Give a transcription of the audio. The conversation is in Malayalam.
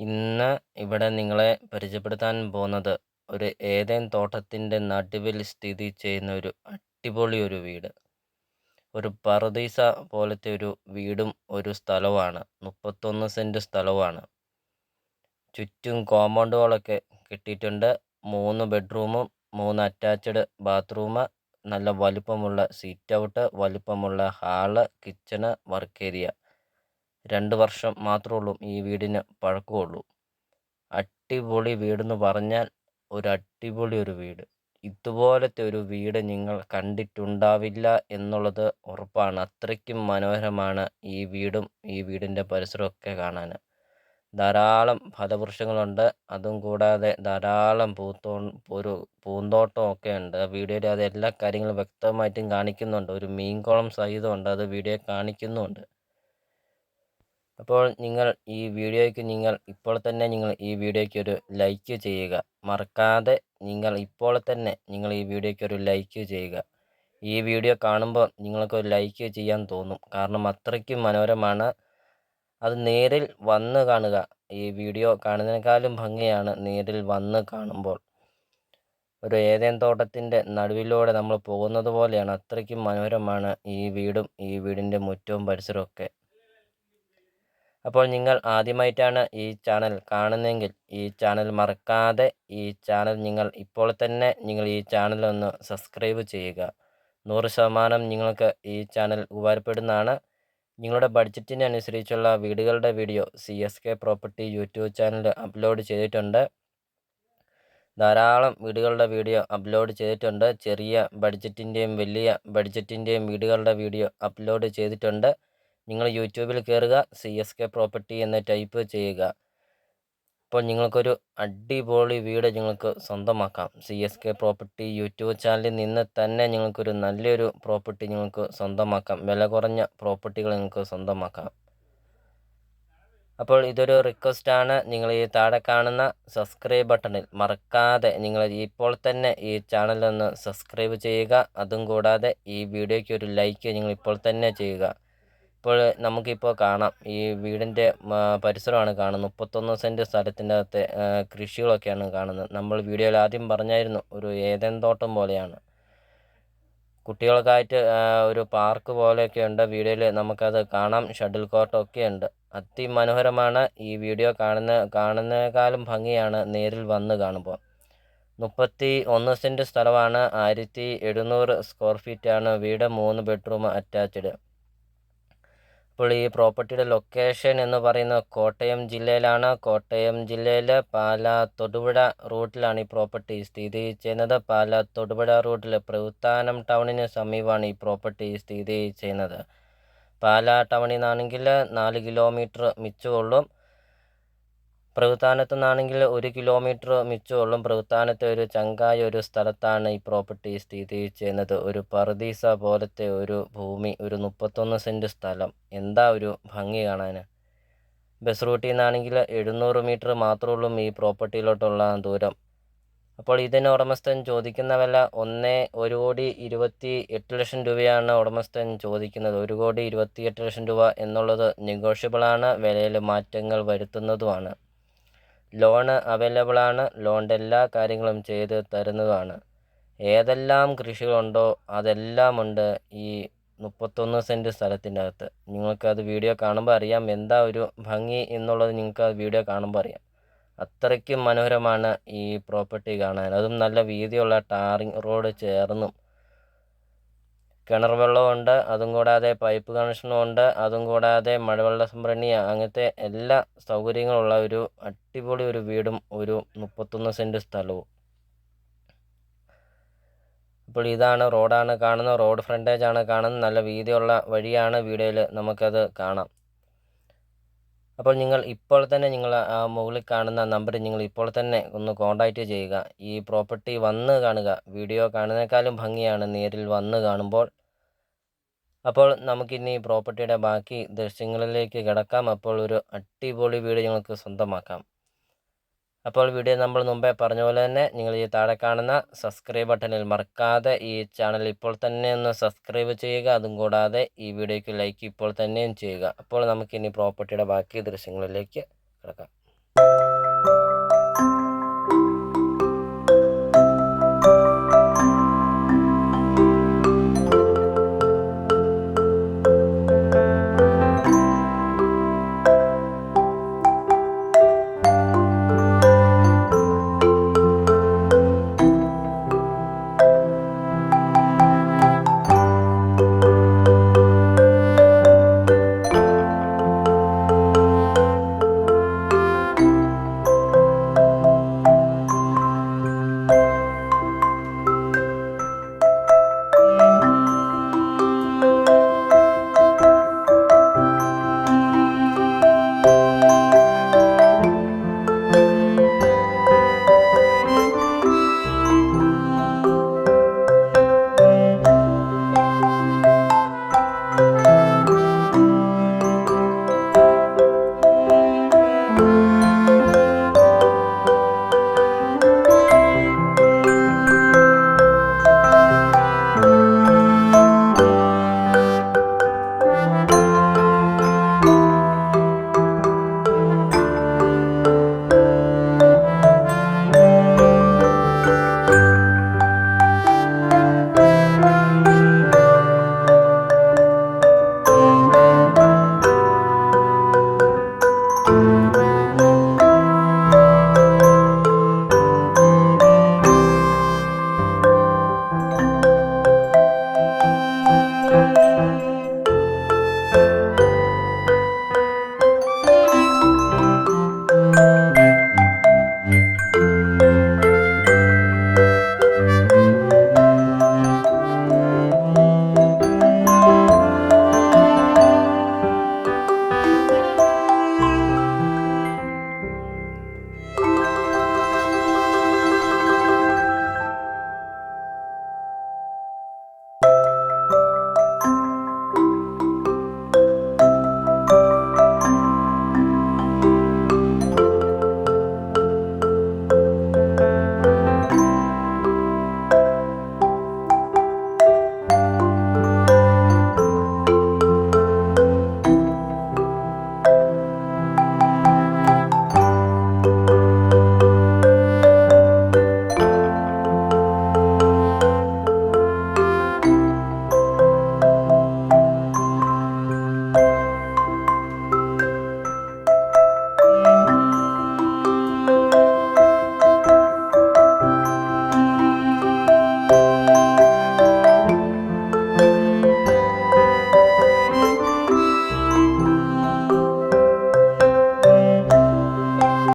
ഇന്ന് ഇവിടെ നിങ്ങളെ പരിചയപ്പെടുത്താൻ പോകുന്നത് ഒരു ഏദൻ തോട്ടത്തിൻ്റെ നടുവിൽ സ്ഥിതി ചെയ്യുന്ന ഒരു അടിപൊളി ഒരു വീട്. ഒരു പറുദീസ പോലത്തെ ഒരു വീടും ഒരു സ്ഥലവുമാണ്. 31 സെൻറ്റ് സ്ഥലവുമാണ്. ചുറ്റും കോമ്പൗണ്ട് വാളൊക്കെ കെട്ടിയിട്ടുണ്ട്. 3 ബെഡ്റൂമും 3 അറ്റാച്ച്ഡ് ബാത്റൂം, നല്ല വലിപ്പമുള്ള സിറ്റ് ഔട്ട്, വലിപ്പമുള്ള ഹാള്, കിച്ചണ്, വർക്ക് ഏരിയ. 2 വർഷം മാത്രമേ ഉള്ളൂ ഈ വീടിന് പഴക്കമുള്ളൂ. അടിപൊളി വീടെന്ന് പറഞ്ഞാൽ ഒരു അടിപൊളി ഒരു വീട്. ഇതുപോലത്തെ ഒരു വീട് നിങ്ങൾ കണ്ടിട്ടുണ്ടാവില്ല എന്നുള്ളത് ഉറപ്പാണ്. അത്രയ്ക്കും മനോഹരമാണ് ഈ വീടും ഈ വീടിൻ്റെ പരിസരമൊക്കെ കാണാൻ. ധാരാളം ഫലവൃക്ഷങ്ങളുണ്ട്. അതും കൂടാതെ ധാരാളം ഒരു പൂന്തോട്ടമൊക്കെ ഉണ്ട്. വീഡിയോയിൽ അത് എല്ലാ കാര്യങ്ങളും വ്യക്തമായിട്ടും കാണിക്കുന്നുണ്ട്. ഒരു മീൻകുളം സഹിതമുണ്ട്, അത് വീഡിയോയിൽ കാണിക്കുന്നുമുണ്ട്. അപ്പോൾ നിങ്ങൾ ഈ വീഡിയോയ്ക്ക് ഒരു ലൈക്ക് ചെയ്യുക. മറക്കാതെ ഇപ്പോൾ തന്നെ നിങ്ങൾ ഈ വീഡിയോയ്ക്ക് ഒരു ലൈക്ക് ചെയ്യുക. ഈ വീഡിയോ കാണുമ്പോൾ നിങ്ങൾക്കൊരു ലൈക്ക് ചെയ്യാൻ തോന്നും. കാരണം അത്രയ്ക്കും മനോഹരമാണ്. അത് നേരിൽ വന്ന് കാണുക. ഈ വീഡിയോ കാണുന്നതിനേക്കാളും ഭംഗിയാണ് നേരിൽ വന്ന് കാണുമ്പോൾ. ഒരു ഏദൻ തോട്ടത്തിൻ്റെ നടുവിലൂടെ നമ്മൾ പോകുന്നത് പോലെയാണ്. അത്രയ്ക്കും മനോഹരമാണ് ഈ വീടും ഈ വീടിൻ്റെ മുറ്റവും പരിസരമൊക്കെ. അപ്പോൾ നിങ്ങൾ ആദ്യമായിട്ടാണ് ഈ ചാനൽ കാണുന്നതെങ്കിൽ ഈ ചാനൽ മറക്കാതെ നിങ്ങൾ ഈ ചാനൽ ഒന്ന് സബ്സ്ക്രൈബ് ചെയ്യുക. 100% നിങ്ങൾക്ക് ഈ ചാനൽ ഉപകാരപ്പെടുന്നതാണ്. നിങ്ങളുടെ ബഡ്ജറ്റിന് അനുസരിച്ചുള്ള വീടുകളുടെ video CSK property YouTube channel upload ചെയ്തിട്ടുണ്ട്. ധാരാളം വീടുകളുടെ വീഡിയോ അപ്ലോഡ് ചെയ്തിട്ടുണ്ട്. ചെറിയ ബഡ്ജറ്റിൻ്റെയും വലിയ ബഡ്ജറ്റിൻ്റെയും വീടുകളുടെ വീഡിയോ അപ്ലോഡ് ചെയ്തിട്ടുണ്ട്. നിങ്ങൾ യൂട്യൂബിൽ കയറുക, CSK പ്രോപ്പർട്ടി എന്ന് ടൈപ്പ് ചെയ്യുക. അപ്പോൾ നിങ്ങൾക്കൊരു അടിപൊളി വീട് നിങ്ങൾക്ക് സ്വന്തമാക്കാം. CSK പ്രോപ്പർട്ടി യൂട്യൂബ് ചാനലിൽ നിന്ന് തന്നെ നിങ്ങൾക്കൊരു നല്ലൊരു പ്രോപ്പർട്ടി നിങ്ങൾക്ക് സ്വന്തമാക്കാം. വില കുറഞ്ഞ പ്രോപ്പർട്ടികൾ നിങ്ങൾക്ക് സ്വന്തമാക്കാം. അപ്പോൾ ഇതൊരു റിക്വസ്റ്റാണ്. നിങ്ങൾ ഈ താഴെ കാണുന്ന സബ്സ്ക്രൈബ് ബട്ടണിൽ മറക്കാതെ നിങ്ങൾ ഇപ്പോൾ തന്നെ ഈ ചാനലൊന്ന് സബ്സ്ക്രൈബ് ചെയ്യുക. അതും കൂടാതെ ഈ വീഡിയോയ്ക്ക് ഒരു ലൈക്ക് നിങ്ങൾ ഇപ്പോൾ തന്നെ ചെയ്യുക. ഇപ്പോൾ നമുക്കിപ്പോൾ കാണാം, ഈ വീടിൻ്റെ പരിസരമാണ് കാണുന്നത്. 31 സെൻറ്റ് സ്ഥലത്തിൻ്റെ അകത്തെ കൃഷികളൊക്കെയാണ് കാണുന്നത്. നമ്മൾ വീഡിയോയിൽ ആദ്യം പറഞ്ഞായിരുന്നു, ഒരു ഏദൻ തോട്ടം പോലെയാണ്. കുട്ടികൾക്കായിട്ട് ഒരു പാർക്ക് പോലെയൊക്കെ ഉണ്ട്. വീഡിയോയിൽ നമുക്കത് കാണാം. ഷട്ടിൽ കോർട്ടൊക്കെ ഉണ്ട്. അതിമനോഹരമാണ്. ഈ വീഡിയോ കാണുന്നതിനേക്കാളും ഭംഗിയാണ് നേരിൽ വന്ന് കാണുമ്പോൾ. 31 സെൻറ്റ് സ്ഥലമാണ്. 1700 സ്ക്വയർ ഫീറ്റാണ് വീട്. 3 ബെഡ്റൂം അറ്റാച്ച്ഡ്. ഇപ്പോൾ ഈ പ്രോപ്പർട്ടിയുടെ ലൊക്കേഷൻ എന്ന് പറയുന്നത് കോട്ടയം ജില്ലയിലാണ്. കോട്ടയം ജില്ലയിൽ പാലാ തൊടുപുഴ റൂട്ടിലാണ് ഈ പ്രോപ്പർട്ടി സ്ഥിതി ചെയ്യുന്നത്. പാലാ തൊടുപുഴ റൂട്ടിൽ പ്രവിത്താനം ടൗണിന് സമീപമാണ് ഈ പ്രോപ്പർട്ടി സ്ഥിതി ചെയ്യുന്നത്. പാലാ ടൗണിൽ നിന്നാണെങ്കിൽ 4 കിലോമീറ്റർ മിച്ചമുള്ളൂ. പ്രവിത്താനത്തു നിന്നാണെങ്കിൽ 1 കിലോമീറ്റർ മിച്ചമുള്ളൂ. പ്രവിത്താനത്തെ ഒരു ചങ്കായ ഒരു സ്ഥലത്താണ് ഈ പ്രോപ്പർട്ടി സ്ഥിതി ചെയ്യുന്നത്. ഒരു പറുദീസ പോലത്തെ ഒരു ഭൂമി, ഒരു 31 സെൻറ്റ് സ്ഥലം. എന്താ ഒരു ഭംഗി കാണാൻ. ബസ് റൂട്ടിൽ നിന്നാണെങ്കിൽ 700 മീറ്റർ മാത്രമേ ഉള്ളൂ ഈ പ്രോപ്പർട്ടിയിലോട്ടുള്ള ദൂരം. അപ്പോൾ ഇതിന് ഉടമസ്ഥൻ ചോദിക്കുന്ന വില 1,28,00,000 രൂപയാണ് ഉടമസ്ഥൻ ചോദിക്കുന്നത്. 1,28,00,000 രൂപ എന്നുള്ളത് നെഗോഷ്യബിളാണ്. വിലയിൽ മാറ്റങ്ങൾ വരുത്തുന്നതുമാണ്. ലോണ് അവൈലബിളാണ്. ലോണിൻ്റെ എല്ലാ കാര്യങ്ങളും ചെയ്ത് തരുന്നതാണ്. ഏതെല്ലാം കൃഷികളുണ്ടോ അതെല്ലാം ഉണ്ട് ഈ 31 സെൻറ്റ് സ്ഥലത്തിൻ്റെ അകത്ത്. നിങ്ങൾക്കത് വീഡിയോ കാണുമ്പോൾ അറിയാം എന്താ ഒരു ഭംഗി എന്നുള്ളത്. നിങ്ങൾക്ക് ആ വീഡിയോ കാണുമ്പോൾ അറിയാം. അത്രയ്ക്കും മനോഹരമാണ് ഈ പ്രോപ്പർട്ടി കാണാൻ. അതും നല്ല വീതിയുള്ള ടാറിങ് റോഡ് ചേർന്നും. കിണർ വെള്ളമുണ്ട്. അതും കൂടാതെ പൈപ്പ് കണക്ഷനും ഉണ്ട്. അതും കൂടാതെ മഴവെള്ള സംഭരണി, അങ്ങനത്തെ എല്ലാ സൗകര്യങ്ങളുള്ള ഒരു അടിപൊളി ഒരു വീടും ഒരു 31 സെൻറ്റ് സ്ഥലവും. അപ്പോൾ ഇതാണ് റോഡാണ് കാണുന്നത്. റോഡ് ഫ്രണ്ടേജ് ആണ് കാണുന്നത്. നല്ല വീതിയുള്ള വഴിയാണ്. വീഡിയോയിൽ നമുക്കത് കാണാം. അപ്പോൾ നിങ്ങൾ ഇപ്പോൾ തന്നെ ആ മുകളിൽ കാണുന്ന നമ്പറിൽ നിങ്ങൾ ഇപ്പോൾ തന്നെ ഒന്ന് കോൺടാക്റ്റ് ചെയ്യുക. ഈ പ്രോപ്പർട്ടി വന്ന് കാണുക. വീഡിയോ കാണുന്നതിനേക്കാളും ഭംഗിയാണ് നേരിൽ വന്ന് കാണുമ്പോൾ. അപ്പോൾ നമുക്കിനി പ്രോപ്പർട്ടിയുടെ ബാക്കി ദൃശ്യങ്ങളിലേക്ക് കിടക്കാം. അപ്പോൾ ഒരു അടിപൊളി വീട് നിങ്ങൾക്ക് സ്വന്തമാക്കാം. അപ്പോൾ വീഡിയോ നമ്മൾ മുമ്പേ പറഞ്ഞ പോലെ തന്നെ നിങ്ങൾ ഈ താഴെ കാണുന്ന സബ്സ്ക്രൈബ് ബട്ടണിൽ മറക്കാതെ ഈ ചാനൽ ഇപ്പോൾ തന്നെ ഒന്ന് സബ്സ്ക്രൈബ് ചെയ്യുക. അതും കൂടാതെ ഈ വീഡിയോയ്ക്ക് ലൈക്ക് ഇപ്പോൾ തന്നെയും ചെയ്യുക. അപ്പോൾ നമുക്കിനി പ്രോപ്പർട്ടിയുടെ ബാക്കി ദൃശ്യങ്ങളിലേക്ക് കിടക്കാം.